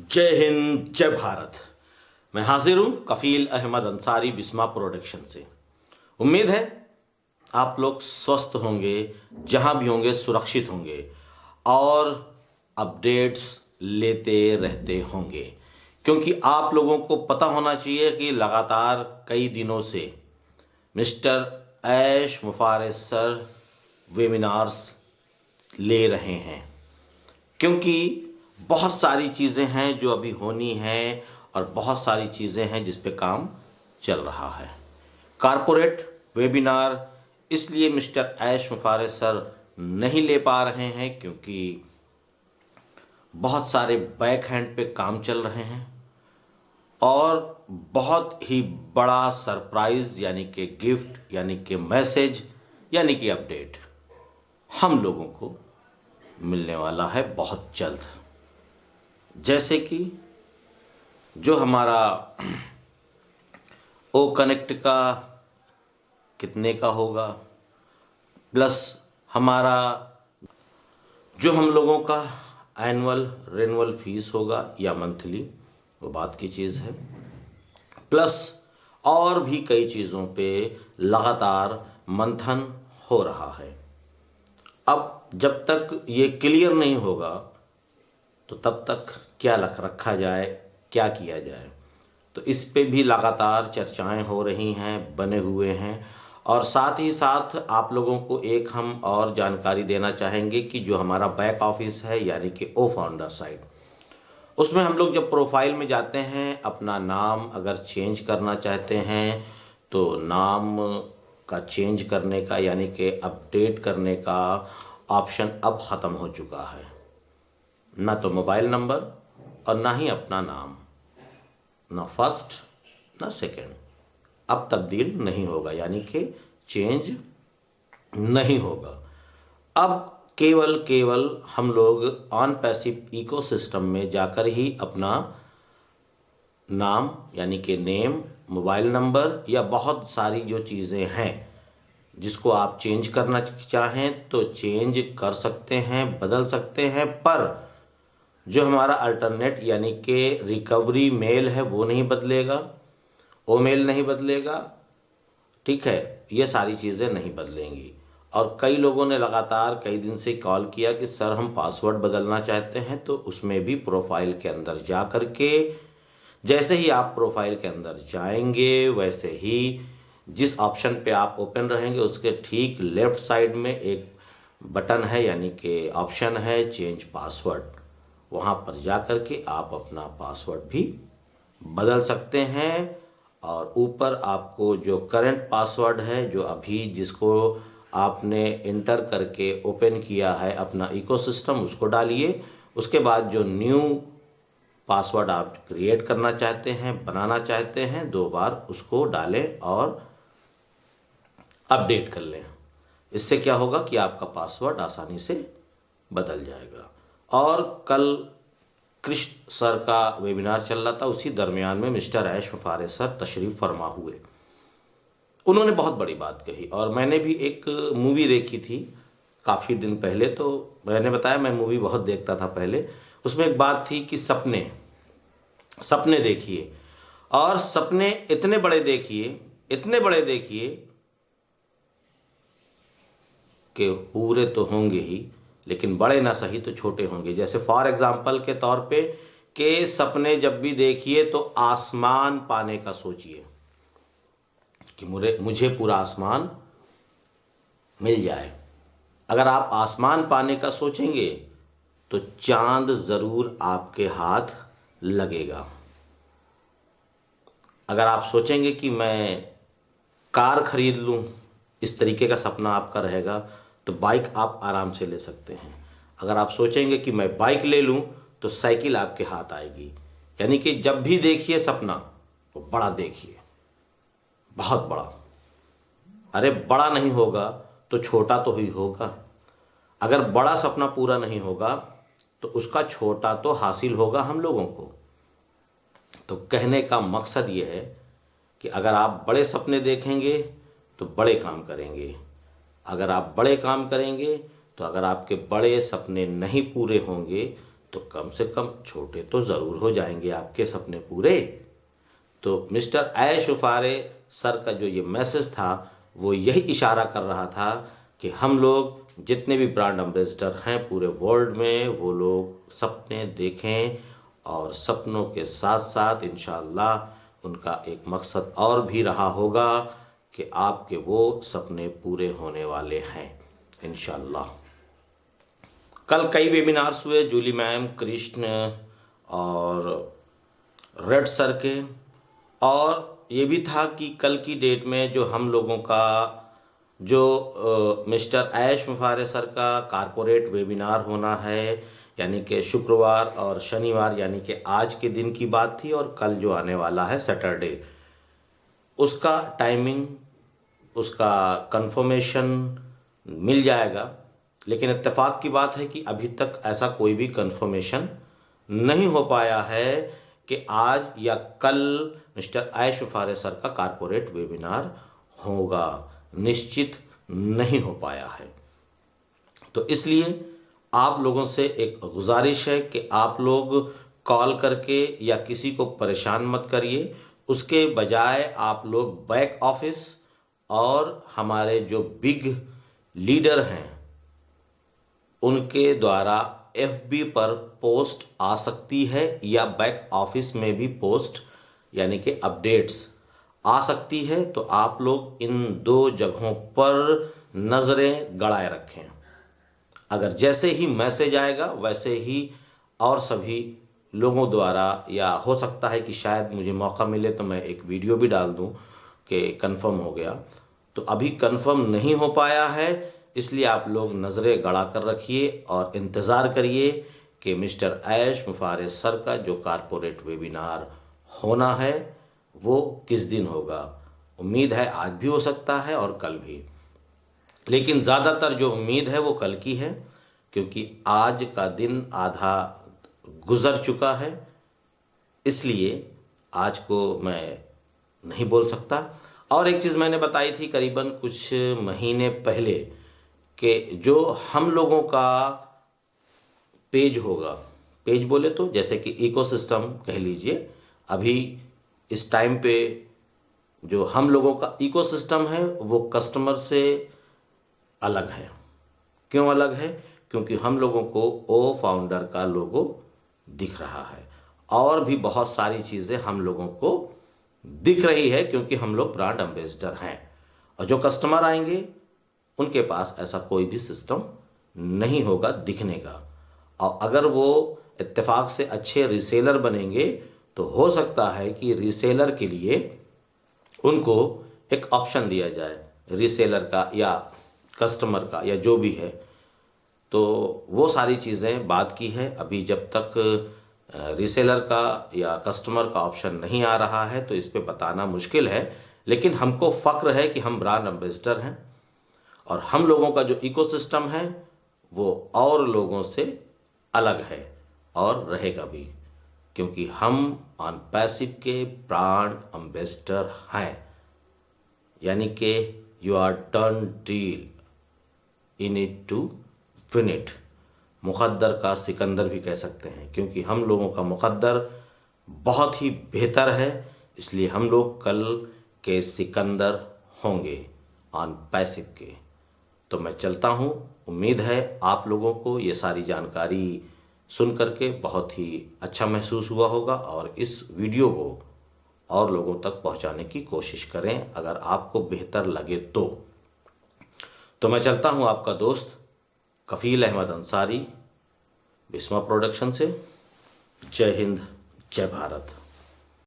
जय हिंद, जय भारत। मैं हाजिर हूँ कफील अहमद अंसारी, बिस्मा प्रोडक्शन से। उम्मीद है आप लोग स्वस्थ होंगे, जहाँ भी होंगे सुरक्षित होंगे और अपडेट्स लेते रहते होंगे, क्योंकि आप लोगों को पता होना चाहिए कि लगातार कई दिनों से मिस्टर ऐश मुफारिस सर वेबिनार्स ले रहे हैं, क्योंकि बहुत सारी चीज़ें हैं जो अभी होनी हैं और बहुत सारी चीज़ें हैं जिस पे काम चल रहा है। कारपोरेट वेबिनार इसलिए मिस्टर ऐश मुफारिस सर नहीं ले पा रहे हैं क्योंकि बहुत सारे बैक हैंड पे काम चल रहे हैं और बहुत ही बड़ा सरप्राइज़ यानी कि गिफ्ट यानी कि मैसेज यानी कि अपडेट हम लोगों को मिलने वाला है बहुत जल्द। जैसे कि जो हमारा ओ कनेक्ट का कितने का होगा, प्लस हमारा जो हम लोगों का एनुअल रेनुअल फीस होगा या मंथली, वो बात की चीज़ है। प्लस और भी कई चीज़ों पे लगातार मंथन हो रहा है। अब जब तक ये क्लियर नहीं होगा तो तब तक क्या रखा जाए, क्या किया जाए, तो इस पे भी लगातार चर्चाएं हो रही हैं, बने हुए हैं। और साथ ही साथ आप लोगों को एक हम और जानकारी देना चाहेंगे कि जो हमारा बैक ऑफिस है यानी कि ओ फाउंडर साइट, उसमें हम लोग जब प्रोफाइल में जाते हैं, अपना नाम अगर चेंज करना चाहते हैं तो नाम का चेंज करने का यानी कि अपडेट करने का ऑप्शन अब ख़त्म हो चुका है। ना तो मोबाइल नंबर और ना ही अपना नाम, ना फर्स्ट ना सेकंड, अब तब्दील नहीं होगा यानी कि चेंज नहीं होगा। अब केवल हम लोग ऑन पैसिव इकोसिस्टम में जाकर ही अपना नाम यानी कि नेम, मोबाइल नंबर या बहुत सारी जो चीज़ें हैं जिसको आप चेंज करना चाहें तो चेंज कर सकते हैं, बदल सकते हैं। पर जो हमारा अल्टरनेट यानी कि रिकवरी मेल है वो नहीं बदलेगा, ओ मेल नहीं बदलेगा, ठीक है, ये सारी चीज़ें नहीं बदलेंगी। और कई लोगों ने लगातार कई दिन से कॉल किया कि सर हम पासवर्ड बदलना चाहते हैं, तो उसमें भी प्रोफाइल के अंदर जा कर के जैसे ही आप प्रोफाइल के अंदर जाएंगे वैसे ही जिस ऑप्शन पे आप ओपन रहेंगे उसके ठीक लेफ़्ट साइड में एक बटन है यानी कि ऑप्शन है चेंज पासवर्ड, वहाँ पर जा कर के आप अपना पासवर्ड भी बदल सकते हैं। और ऊपर आपको जो करंट पासवर्ड है, जो अभी जिसको आपने इंटर करके ओपन किया है अपना इकोसिस्टम, उसको डालिए। उसके बाद जो न्यू पासवर्ड आप क्रिएट करना चाहते हैं, बनाना चाहते हैं, 2 बार उसको डालें और अपडेट कर लें। इससे क्या होगा कि आपका पासवर्ड आसानी से बदल जाएगा। और कल कृष्ण सर का वेबिनार चल रहा था, उसी दरमियान में मिस्टर ऐश मुफारिस सर तशरीफ़ फरमा हुए। उन्होंने बहुत बड़ी बात कही और मैंने भी एक मूवी देखी थी काफ़ी दिन पहले, तो मैंने बताया मैं मूवी बहुत देखता था पहले। उसमें एक बात थी कि सपने देखिए और सपने इतने बड़े देखिए कि पूरे तो होंगे ही, लेकिन बड़े ना सही तो छोटे होंगे। जैसे फॉर एग्जांपल के तौर पे कि सपने जब भी देखिए तो आसमान पाने का सोचिए कि मुझे पूरा आसमान मिल जाए। अगर आप आसमान पाने का सोचेंगे तो चांद ज़रूर आपके हाथ लगेगा। अगर आप सोचेंगे कि मैं कार खरीद लूँ, इस तरीके का सपना आपका रहेगा, तो बाइक आप आराम से ले सकते हैं। अगर आप सोचेंगे कि मैं बाइक ले लूं तो साइकिल आपके हाथ आएगी। यानी कि जब भी देखिए सपना तो बड़ा देखिए, बहुत बड़ा। अरे बड़ा नहीं होगा तो छोटा तो ही होगा। अगर बड़ा सपना पूरा नहीं होगा तो उसका छोटा तो हासिल होगा हम लोगों को। तो कहने का मकसद ये है कि अगर आप बड़े सपने देखेंगे तो बड़े काम करेंगे। अगर आप बड़े काम करेंगे तो अगर आपके बड़े सपने नहीं पूरे होंगे तो कम से कम छोटे तो ज़रूर हो जाएंगे आपके सपने पूरे। तो मिस्टर ऐश वफारे सर का जो ये मैसेज था वो यही इशारा कर रहा था कि हम लोग जितने भी ब्रांड एम्बेसडर हैं पूरे वर्ल्ड में, वो लोग सपने देखें और सपनों के साथ साथ इंशाअल्लाह उनका एक मकसद और भी रहा होगा कि आपके वो सपने पूरे होने वाले हैं इंशाअल्लाह। कल कई वेबिनार्स हुए, जूली मैम, कृष्ण और रेड सर के, और ये भी था कि कल की डेट में जो हम लोगों का जो मिस्टर ऐश वफारे सर का कारपोरेट वेबिनार होना है, यानी कि शुक्रवार और शनिवार, यानी कि आज के दिन की बात थी, और कल जो आने वाला है सैटरडे, उसका टाइमिंग, उसका कंफर्मेशन मिल जाएगा। लेकिन इत्तेफाक की बात है कि अभी तक ऐसा कोई भी कंफर्मेशन नहीं हो पाया है कि आज या कल मिस्टर ऐश वफारे सर का कारपोरेट वेबिनार होगा, निश्चित नहीं हो पाया है। तो इसलिए आप लोगों से एक गुजारिश है कि आप लोग कॉल करके या किसी को परेशान मत करिए, उसके बजाय आप लोग बैक ऑफिस और हमारे जो बिग लीडर हैं उनके द्वारा FB पर पोस्ट आ सकती है, या बैक ऑफिस में भी पोस्ट यानी कि अपडेट्स आ सकती है। तो आप लोग इन दो जगहों पर नज़रें गड़ाए रखें। अगर जैसे ही मैसेज आएगा वैसे ही और सभी लोगों द्वारा, या हो सकता है कि शायद मुझे मौका मिले तो मैं एक वीडियो भी डाल दूं कि कंफर्म हो गया। तो अभी कंफर्म नहीं हो पाया है, इसलिए आप लोग नज़रें गड़ा कर रखिए और इंतज़ार करिए कि मिस्टर ऐश वफारे सर का जो कारपोरेट वेबिनार होना है वो किस दिन होगा। उम्मीद है आज भी हो सकता है और कल भी, लेकिन ज़्यादातर जो उम्मीद है वो कल की है, क्योंकि आज का दिन आधा गुज़र चुका है, इसलिए आज को मैं नहीं बोल सकता। और एक चीज़ मैंने बताई थी करीबन कुछ महीने पहले कि जो हम लोगों का पेज होगा, पेज बोले तो जैसे कि इकोसिस्टम कह लीजिए, अभी इस टाइम पे जो हम लोगों का इकोसिस्टम है वो कस्टमर से अलग है। क्यों अलग है? क्योंकि हम लोगों को ओ फाउंडर का लोगो दिख रहा है, और भी बहुत सारी चीज़ें हम लोगों को दिख रही है, क्योंकि हम लोग ब्रांड एम्बेसडर हैं। और जो कस्टमर आएंगे उनके पास ऐसा कोई भी सिस्टम नहीं होगा दिखने का। और अगर वो इत्तेफाक से अच्छे रीसेलर बनेंगे तो हो सकता है कि रीसेलर के लिए उनको एक ऑप्शन दिया जाए, रीसेलर का या कस्टमर का या जो भी है। तो वो सारी चीज़ें बात की है। अभी जब तक रीसेलर का या कस्टमर का ऑप्शन नहीं आ रहा है तो इस पे बताना मुश्किल है, लेकिन हमको फ़ख्र है कि हम ब्रांड एम्बेसडर हैं और हम लोगों का जो इकोसिस्टम है वो और लोगों से अलग है और रहेगा भी, क्योंकि हम ऑन पैसिव के ब्रांड एम्बेसडर हैं। यानी कि you are done deal in it to win it. मुक़द्दर का सिकंदर भी कह सकते हैं, क्योंकि हम लोगों का मुक़द्दर बहुत ही बेहतर है, इसलिए हम लोग कल के सिकंदर होंगे ऑन पैसिव के। तो मैं चलता हूँ। उम्मीद है आप लोगों को ये सारी जानकारी सुन करके बहुत ही अच्छा महसूस हुआ होगा, और इस वीडियो को और लोगों तक पहुंचाने की कोशिश करें अगर आपको बेहतर लगे तो मैं चलता हूं। आपका दोस्त कफ़ील अहमद अंसारी, बिस्मा प्रोडक्शन से। जय हिंद, जय भारत।